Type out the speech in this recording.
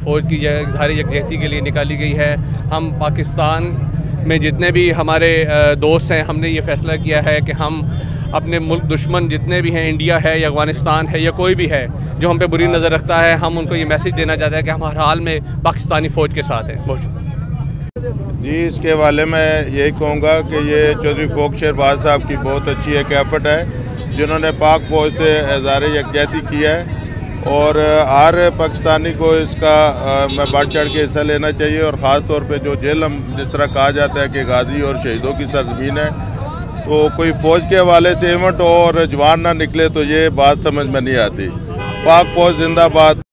फ़ौज की इज़हार यकजहती के लिए निकाली गई है। हम पाकिस्तान में जितने भी हमारे दोस्त हैं, हमने ये फ़ैसला किया है कि हम अपने मुल्क दुश्मन जितने भी हैं, इंडिया है या अफ़गानिस्तान है या कोई भी है जो हम पे बुरी नज़र रखता है, हम उनको ये मैसेज देना चाहते हैं कि हम हर हाल में पाकिस्तानी फ़ौज के साथ हैं। बहुत जी, इसके हवाले में यही कहूँगा कि ये चौधरी फ़ोक शहबाज साहब की बहुत अच्छी एक एफर्ट है जिन्होंने पाक फ़ौज से इज़हार यकजहती किया है, और हर पाकिस्तानी को इसका में बढ़ चढ़ के हिस्सा लेना चाहिए। और ख़ास तौर पे जो जेहलम जिस तरह कहा जाता है कि गाजी और शहीदों की सरजमीन है, तो कोई फ़ौज के हवाले से इवेंट हो और जवान ना निकले तो ये बात समझ में नहीं आती। पाक फ़ौज जिंदाबाद।